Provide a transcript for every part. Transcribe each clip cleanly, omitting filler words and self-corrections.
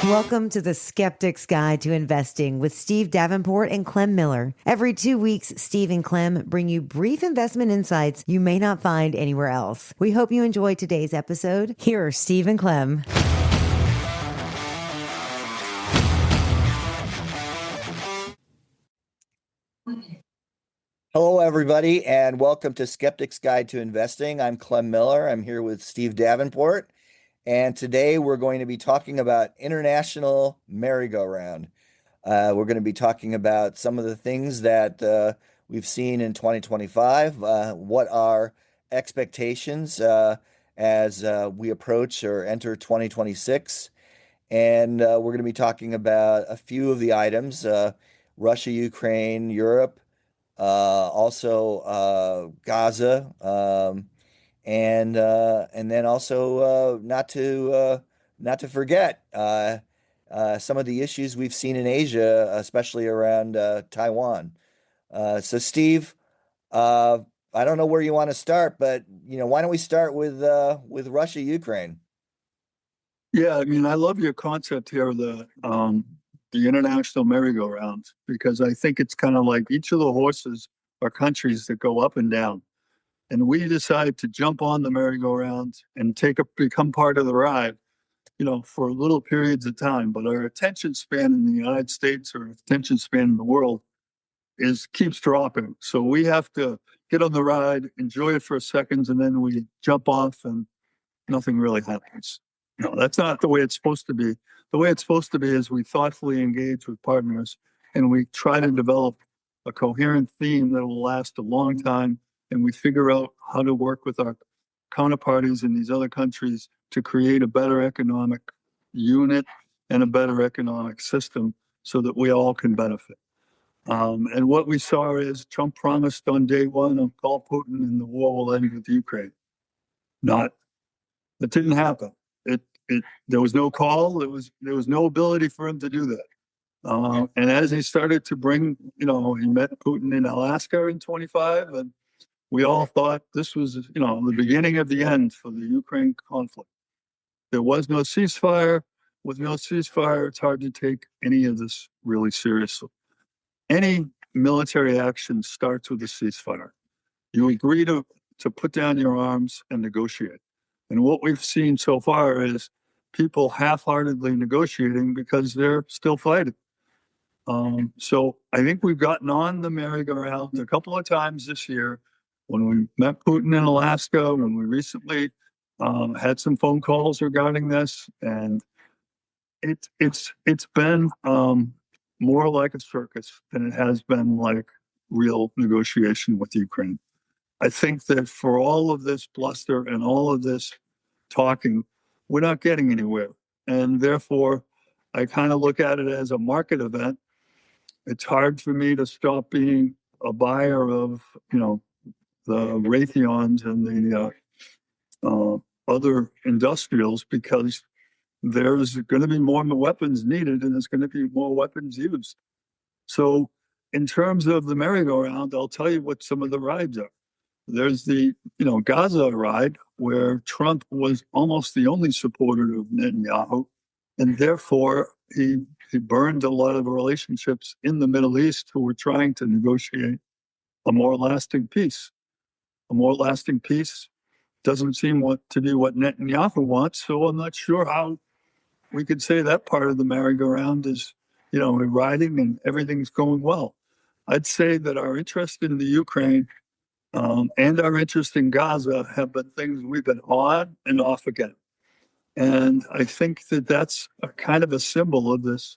Welcome to the Skeptic's Guide to Investing with Steve Davenport and Clem Miller. Every 2 weeks, Steve and Clem bring you brief investment insights you may not find anywhere else. We hope you enjoy today's episode. Here are Steve and Clem. Hello, everybody, and welcome to Skeptic's Guide to Investing. I'm Clem Miller. I'm here with Steve Davenport, and today we're going to be talking about international merry-go-round. We're going to be talking about some of the things that we've seen in 2025, what our expectations as we approach or enter 2026, and we're going to be talking about a few of the items, Russia, Ukraine, Europe, also Gaza, and then also not to forget some of the issues we've seen in Asia, especially around Taiwan. So Steve, I don't know where you want to start, but why don't we start with Russia, Ukraine? Yeah, I mean, I love your concept here, the international merry-go-round, because I think it's kind of like each of the horses are countries that go up and down. And we decide to jump on the merry-go-round and become part of the ride, for little periods of time. But our attention span in the United States or attention span in the world keeps dropping. So we have to get on the ride, enjoy it for a second, and then we jump off and nothing really happens. No, that's not the way it's supposed to be. The way it's supposed to be is we thoughtfully engage with partners and we try to develop a coherent theme that will last a long time. And we figure out how to work with our counterparties in these other countries to create a better economic unit and a better economic system so that we all can benefit. And what we saw is Trump promised on day one of call Putin and the war will end with Ukraine. That didn't happen. There was no call. There was no ability for him to do that. And as he started to bring, he met Putin in Alaska in 25, and we all thought this was, the beginning of the end for the Ukraine conflict. There was no ceasefire. With no ceasefire, it's hard to take any of this really seriously. Any military action starts with a ceasefire. You agree to put down your arms and negotiate. And what we've seen so far is people half-heartedly negotiating because they're still fighting. So I think we've gotten on the merry-go-round a couple of times this year when we met Putin in Alaska, when we recently had some phone calls regarding this. And it's been more like a circus than it has been like real negotiation with Ukraine. I think that for all of this bluster and all of this talking, we're not getting anywhere. And therefore, I kind of look at it as a market event. It's hard for me to stop being a buyer of, the Raytheons and the other industrials because there's going to be more weapons needed and there's going to be more weapons used. So in terms of the merry-go-round, I'll tell you what some of the rides are. There's the, Gaza ride where Trump was almost the only supporter of Netanyahu, and therefore he burned a lot of relationships in the Middle East who were trying to negotiate a more lasting peace. A more lasting peace doesn't seem to be what Netanyahu wants, so I'm not sure how we could say that part of the merry-go-round is, we're riding and everything's going well. I'd say that our interest in the Ukraine and our interest in Gaza have been things we've been on and off again. And I think that that's a kind of a symbol of this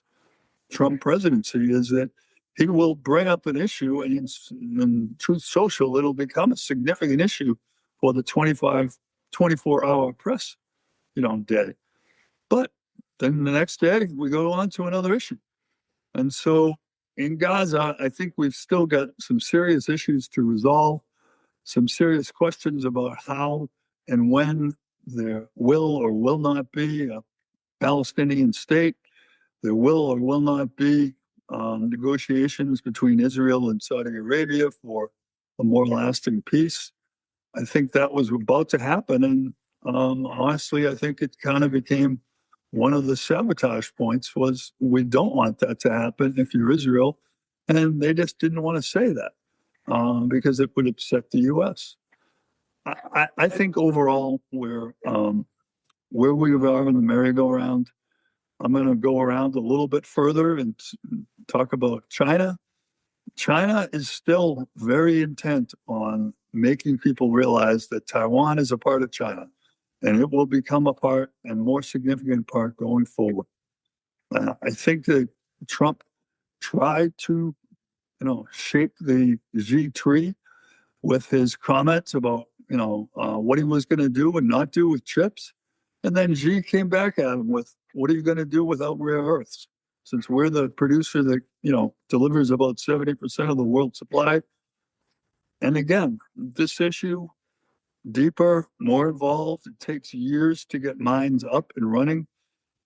Trump presidency is that he will bring up an issue and in Truth Social, it'll become a significant issue for the 24-hour press, day. But then the next day we go on to another issue. And so in Gaza, I think we've still got some serious issues to resolve. Some serious questions about how and when there will or will not be a Palestinian state. There will or will not be negotiations between Israel and Saudi Arabia for a more lasting peace. I think that was about to happen. And honestly, I think it kind of became one of the sabotage points was we don't want that to happen if you're Israel. And they just didn't want to say that because it would upset the U.S. I think overall we're where we are in the merry-go-round. I'm going to go around a little bit further and talk about China. China is still very intent on making people realize that Taiwan is a part of China, and it will become a part and more significant part going forward. I think that Trump tried to, shake the G tree with his comments about, what he was going to do and not do with chips. And then Xi came back at him with, what are you going to do without rare earths? Since we're the producer that, delivers about 70% of the world's supply. And again, this issue, deeper, more involved, it takes years to get mines up and running.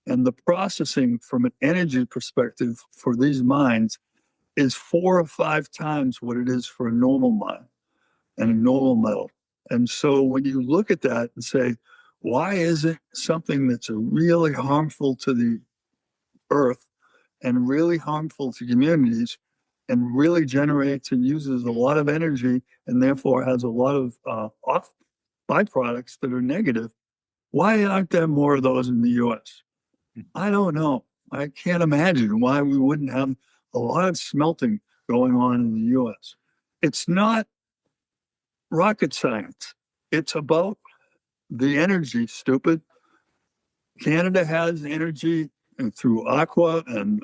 And the processing from an energy perspective for these mines is 4 or 5 times what it is for a normal mine and a normal metal. And so when you look at that and say, why is it something that's really harmful to the earth and really harmful to communities and really generates and uses a lot of energy and therefore has a lot of off byproducts that are negative? Why aren't there more of those in the US? I don't know. I can't imagine why we wouldn't have a lot of smelting going on in the US. It's not rocket science. It's about the energy, stupid. Canada has energy and through aqua and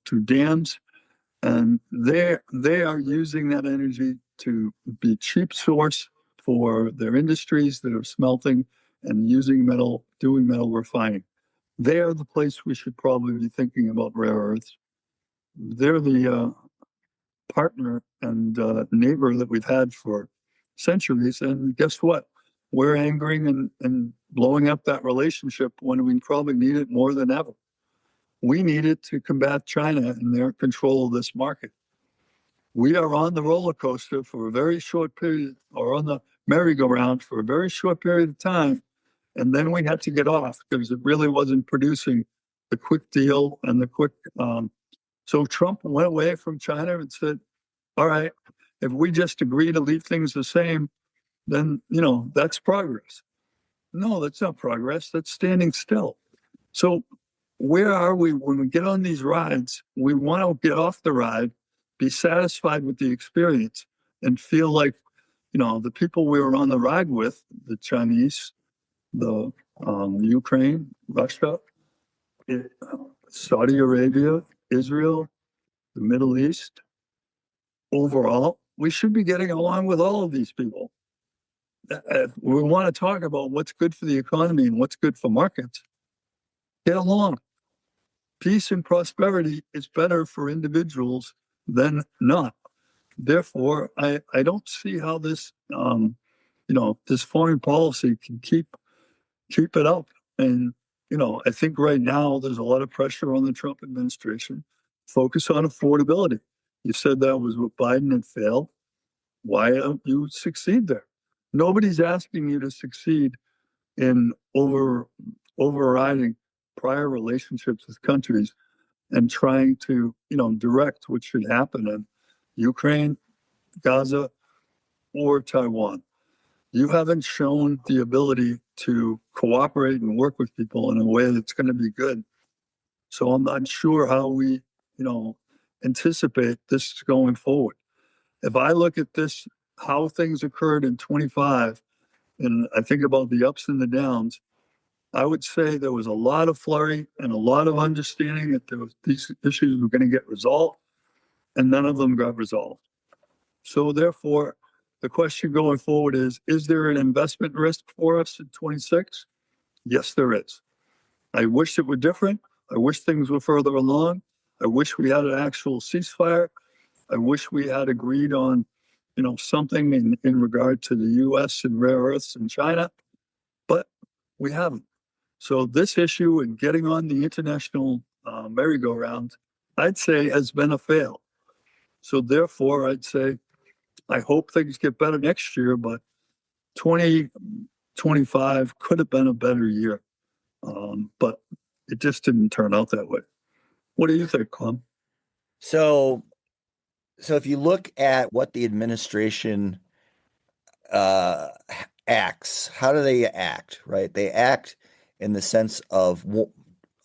through dams, and they are using that energy to be cheap source for their industries that are smelting and using metal, doing metal refining. They are the place we should probably be thinking about rare earths. They're the partner and neighbor that we've had for centuries. And guess what? We're angering and blowing up that relationship when we probably need it more than ever. We need it to combat China and their control of this market. We are on the roller coaster for a very short period, or on the merry-go-round for a very short period of time. And then we had to get off because it really wasn't producing the quick deal and the quick. So Trump went away from China and said, all right, if we just agree to leave things the same, then, that's progress. No, that's not progress. That's standing still. So where are we when we get on these rides? We want to get off the ride, be satisfied with the experience, and feel like, the people we were on the ride with, the Chinese, the Ukraine, Russia, Saudi Arabia, Israel, the Middle East, overall, we should be getting along with all of these people. We want to talk about what's good for the economy and what's good for markets. Get along. Peace and prosperity is better for individuals than not. Therefore, I don't see how this, this foreign policy can keep it up. And, I think right now there's a lot of pressure on the Trump administration. Focus on affordability. You said that was what Biden had failed. Why don't you succeed there? Nobody's asking you to succeed in overriding prior relationships with countries and trying to, direct what should happen in Ukraine, Gaza, or Taiwan. You haven't shown the ability to cooperate and work with people in a way that's going to be good. So I'm not sure how we, anticipate this going forward. If I look at this, how things occurred in 25, and I think about the ups and the downs, I would say there was a lot of flurry and a lot of understanding that these issues were going to get resolved, and none of them got resolved. So therefore, the question going forward is there an investment risk for us in 26? Yes, there is. I wish it were different. I wish things were further along. I wish we had an actual ceasefire. I wish we had agreed on, something in regard to the U.S. and rare earths in China, but we haven't. So this issue and getting on the international merry-go-round, I'd say has been a fail. So therefore, I'd say I hope things get better next year, but 2025 could have been a better year. But it just didn't turn out that way. What do you think, Clem? So, if you look at what the administration uh, acts, how do they act, right? They act in the sense of,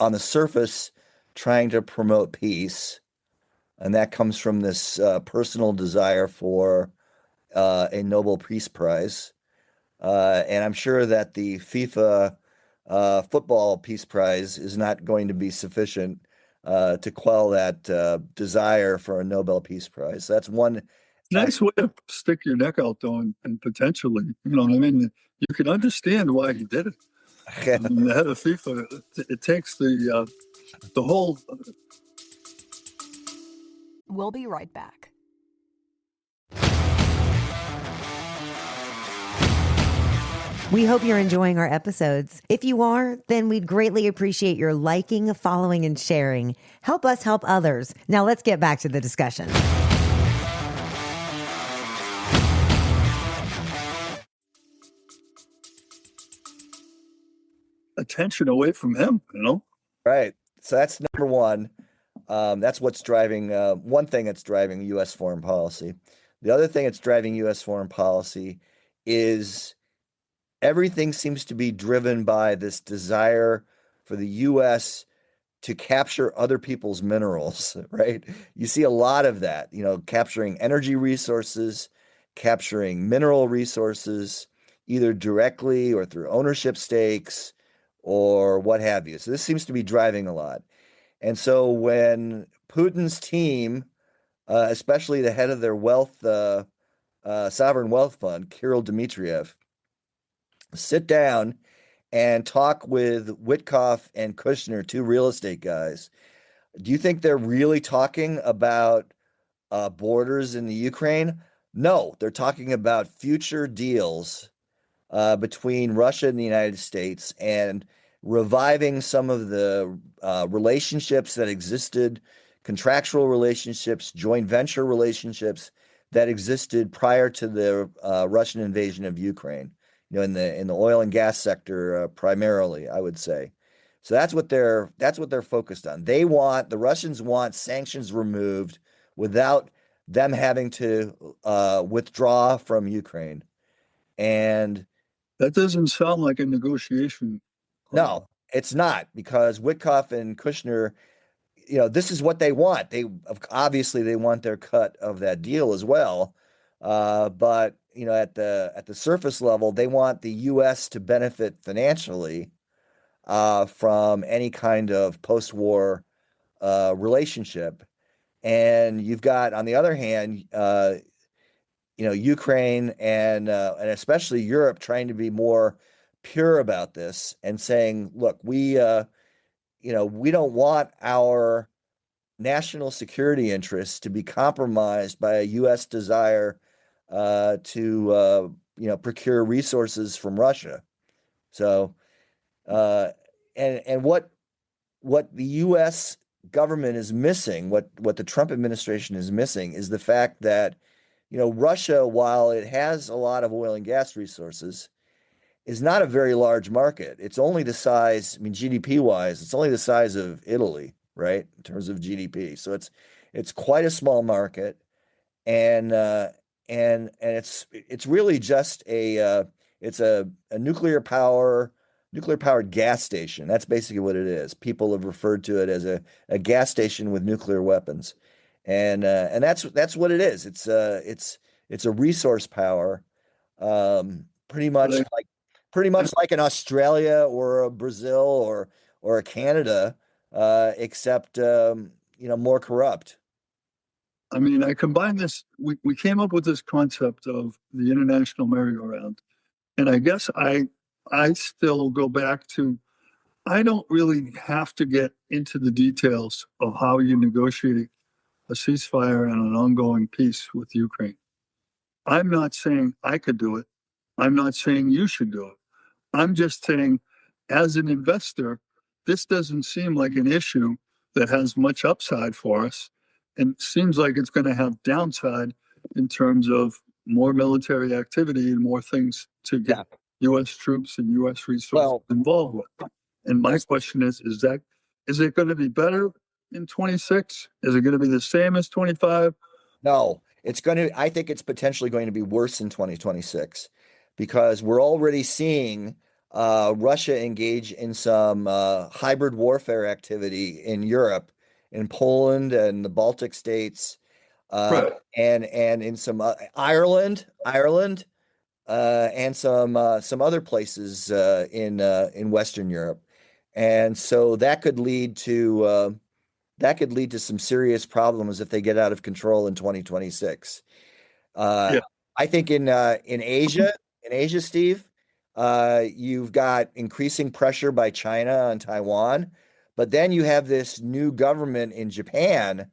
on the surface, trying to promote peace. And that comes from this personal desire for a Nobel Peace Prize. And I'm sure that the FIFA football Peace Prize is not going to be sufficient to quell that desire for a Nobel Peace Prize. So that's one. Nice way to stick your neck out, though, and potentially, you know what I mean? You can understand why he did it. I mean, the head of FIFA, it takes the whole. We'll be right back. We hope you're enjoying our episodes. If you are, then we'd greatly appreciate your liking, following, and sharing. Help us help others. Now let's get back to the discussion. Attention away from him, you know? Right. So that's number one. That's what's driving one thing that's driving U.S. foreign policy. The other thing that's driving U.S. foreign policy is everything seems to be driven by this desire for the U.S. to capture other people's minerals, right? You see a lot of that, capturing energy resources, capturing mineral resources, either directly or through ownership stakes or what have you. So this seems to be driving a lot. And so when Putin's team, especially the head of their sovereign wealth fund, Kirill Dmitriev, sit down and talk with Witkoff and Kushner, two real estate guys, do you think they're really talking about borders in the Ukraine? No, they're talking about future deals between Russia and the United States and reviving some of the relationships that existed, contractual relationships, joint venture relationships that existed prior to the Russian invasion of Ukraine. In the oil and gas sector primarily, I would say. So that's what they're focused on. The Russians want sanctions removed without them having to withdraw from Ukraine. And that doesn't sound like a negotiation. No, it's not, because Witkoff and Kushner, this is what they want. They want their cut of that deal as well. But at the surface level, they want the U.S. to benefit financially from any kind of post-war relationship. And you've got, on the other hand, Ukraine and especially Europe trying to be more pure about this and saying, look, we don't want our national security interests to be compromised by a U.S. desire to procure resources from Russia. So, and what the U.S. government is missing, what the Trump administration is missing, is the fact that Russia, while it has a lot of oil and gas resources, is not a very large market. It's only the size, GDP wise, it's only the size of Italy, right, in terms of GDP. So it's quite a small market, and it's really just a nuclear powered gas station. That's basically what it is. People have referred to it as a gas station with nuclear weapons, and that's what it is. It's a resource power, pretty much like an Australia or a Brazil or a Canada, except more corrupt. I combine this. We came up with this concept of the international merry-go-round, and I guess I still go back to, I don't really have to get into the details of how you negotiate a ceasefire and an ongoing peace with Ukraine. I'm not saying I could do it. I'm not saying you should do it. I'm just saying, as an investor, this doesn't seem like an issue that has much upside for us, and it seems like it's going to have downside in terms of more military activity and more things to get U.S. troops and U.S. resources involved with. And my question is it going to be better in 26? Is it going to be the same as 25? No, I think it's potentially going to be worse in 2026 because we're already seeing Russia engage in some hybrid warfare activity in Europe, in Poland and the Baltic states, Right. and in some Ireland, and some other places in Western Europe, and so that could lead to some serious problems if they get out of control in 2026. Uh, Yeah. I think in Asia, Steve, you've got increasing pressure by China on Taiwan, but then you have this new government in Japan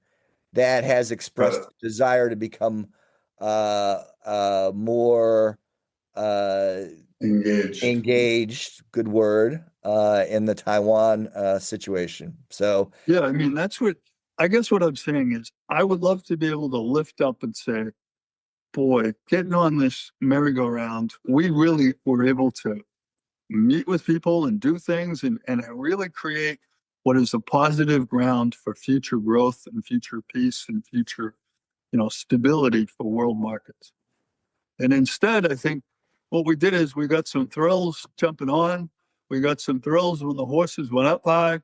that has expressed Right. a desire to become more uh, Engaged. engaged, good word, in the Taiwan situation. So, Yeah, I mean, I guess what I'm saying is I would love to be able to lift up and say, boy, getting on this merry-go-round, we really were able to meet with people and do things and really create what is a positive ground for future growth and future peace and future, stability for world markets. And instead, I think what we did is we got some thrills jumping on. We got some thrills when the horses went up high,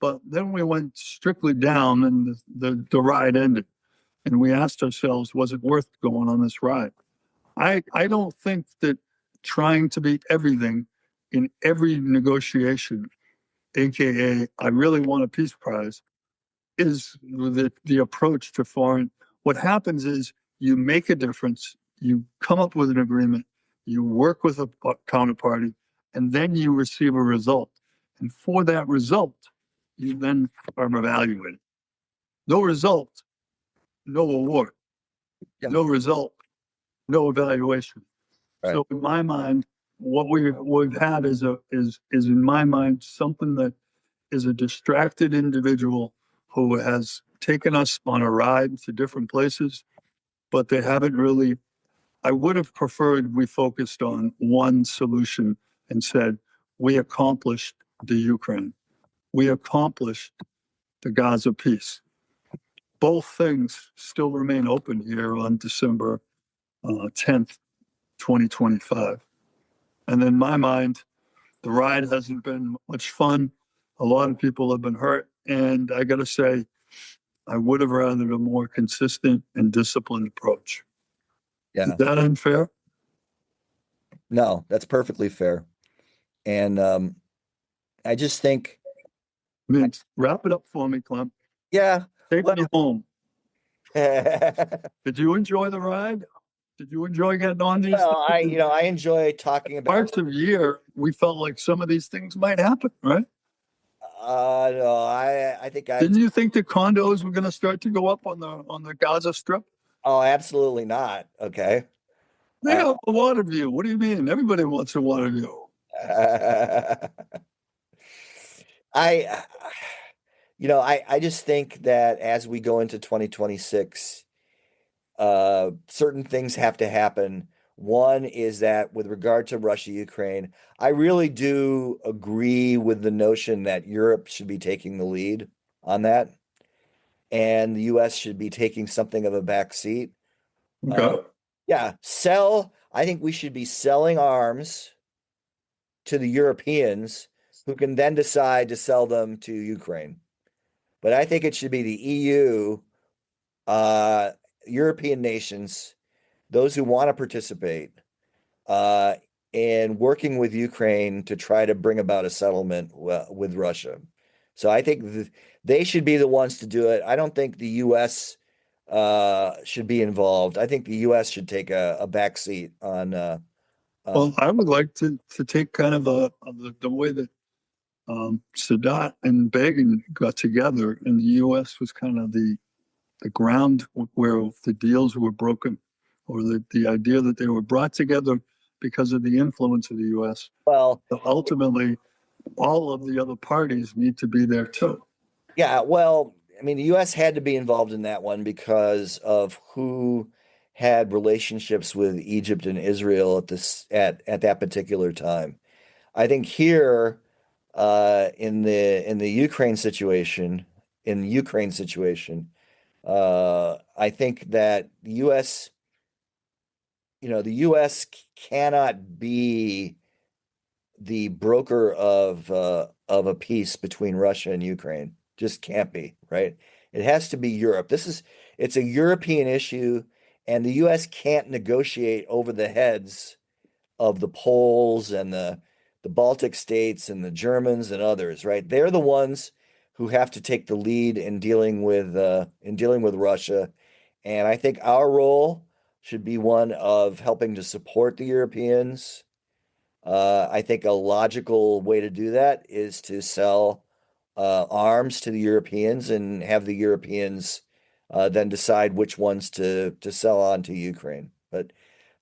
but then we went strictly down and the ride ended. And we asked ourselves, was it worth going on this ride? I don't think that trying to be everything in every negotiation, aka I really want a peace prize, is the approach to foreign. What happens is you make a difference, you come up with an agreement, you work with a counterparty, and then you receive a result. And for that result, you then are evaluated. No result, no award. yeah, No result, no evaluation. right. So in my mind, what we've had is in my mind something that is a distracted individual who has taken us on a ride to different places, but they haven't really. I would have preferred we focused on one solution and said, we accomplished the Ukraine. We accomplished the Gaza peace. Both things still remain open here on December 10th, 2025. And in my mind, the ride hasn't been much fun. A lot of people have been hurt. And I got to say, I would have rather a more consistent and disciplined approach. Is Yeah. that unfair? No, that's perfectly fair. And I just think, I mean, wrap it up for me, Clem. yeah, Take well, me home. Did you enjoy the ride? Did you enjoy getting on these well, things? I enjoy talking about. Parts of the year, we felt like some of these things might happen, right? No, I think Didn't you think the condos were going to start to go up on the Gaza Strip? Oh, absolutely not. Okay. They have a water view. What do you mean? Everybody wants a water view. I, I just think that as we go into 2026, certain things have to happen. One is that with regard to Russia, Ukraine, I really do agree with the notion that Europe should be taking the lead on that, and the US should be taking something of a back seat. Okay. Yeah, I think we should be selling arms to the Europeans who can then decide to sell them to Ukraine. But I think it should be the EU, uh, European nations, those who want to participate, uh, in working with Ukraine to try to bring about a settlement with Russia. So I think they should be the ones to do it. I don't think the U.S. Should be involved. I think the U.S. should take a back seat on. Well, I would like to take kind of the way that Sadat and Begin got together, and the U.S. was kind of the ground where the deals were broken, or the idea that they were brought together because of the influence of the U.S. Well, But ultimately, all of the other parties need to be there too. yeah, well, I mean, the U.S. had to be involved in that one because of who had relationships with Egypt and Israel at that particular time. I think here, in the Ukraine situation, I think that the U.S. The U.S. cannot be the broker of a peace between Russia and Ukraine. Just can't be, right? It has to be Europe. It's a European issue, and the U.S. can't negotiate over the heads of the Poles and the Baltic states and the Germans and others, right? They're the ones who have to take the lead in dealing with Russia. And I think our role should be one of helping to support the Europeans. I think a logical way to do that is to sell arms to the Europeans and have the Europeans then decide which ones to sell on to Ukraine. But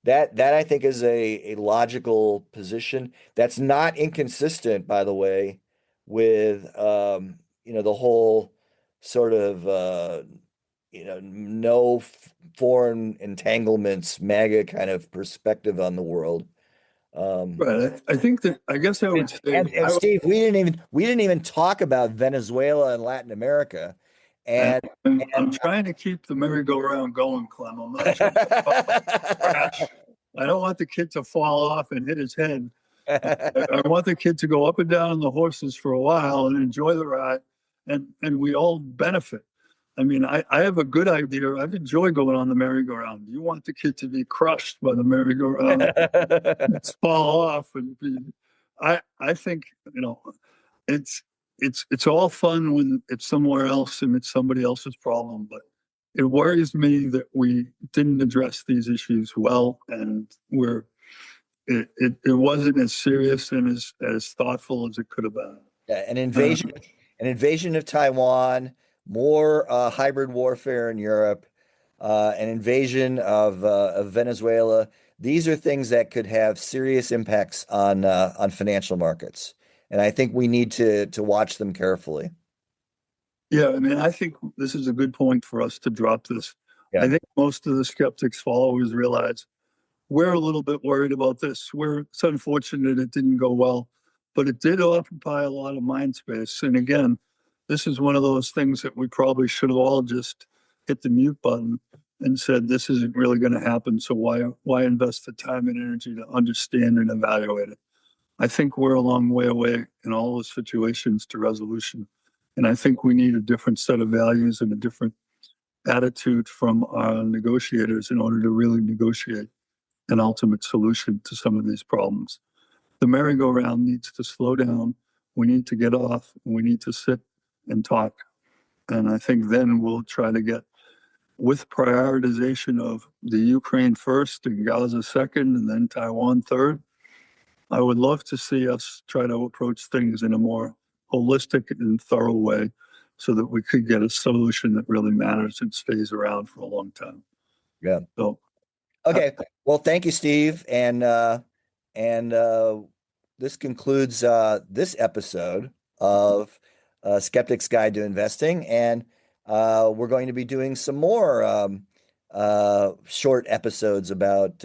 that I think is a logical position. That's not inconsistent, by the way, with the whole sort of no foreign entanglements, MAGA kind of perspective on the world. Right. I think that I guess I would say, And Steve, we didn't even talk about Venezuela and Latin America, and I'm trying to keep the merry-go-round going, Clem. I'm not trying to crash. I don't want the kid to fall off and hit his head. I want the kid to go up and down on the horses for a while and enjoy the ride, and we all benefit. I mean, I have a good idea. I've enjoyed going on the merry-go-round. You want the kid to be crushed by the merry-go-round, and fall off, and I think it's all fun when it's somewhere else and it's somebody else's problem, but it worries me that we didn't address these issues well, and it wasn't as serious and as thoughtful as it could have been. Yeah, an invasion of Taiwan, more hybrid warfare in Europe, an invasion of Venezuela. These are things that could have serious impacts on financial markets, and I think we need to watch them carefully. Yeah, I mean, I think this is a good point for us to drop this. Yeah. I think most of the skeptics followers realize we're a little bit worried about this. It's unfortunate it didn't go well, but it did occupy a lot of mind space. And again, this is one of those things that we probably should have all just hit the mute button and said, this isn't really going to happen. So why invest the time and energy to understand and evaluate it? I think we're a long way away in all those situations to resolution. And I think we need a different set of values and a different attitude from our negotiators in order to really negotiate an ultimate solution to some of these problems. The merry-go-round needs to slow down. We need to get off, and we need to sit and talk. And I think then we'll try to get, with prioritization of the Ukraine first and Gaza second, and then Taiwan third, I would love to see us try to approach things in a more holistic and thorough way so that we could get a solution that really matters and stays around for a long time. Yeah. So, okay. Well, thank you, Steve. And this concludes this episode of Skeptic's Guide to Investing. And we're going to be doing some more short episodes about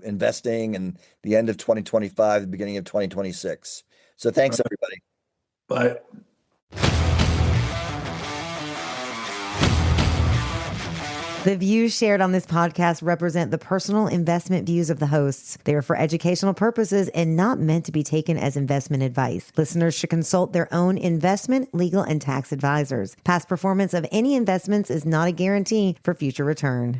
investing and the end of 2025, the beginning of 2026. So thanks, everybody. bye. The views shared on this podcast represent the personal investment views of the hosts. They are for educational purposes and not meant to be taken as investment advice. Listeners should consult their own investment, legal, and tax advisors. Past performance of any investments is not a guarantee for future return.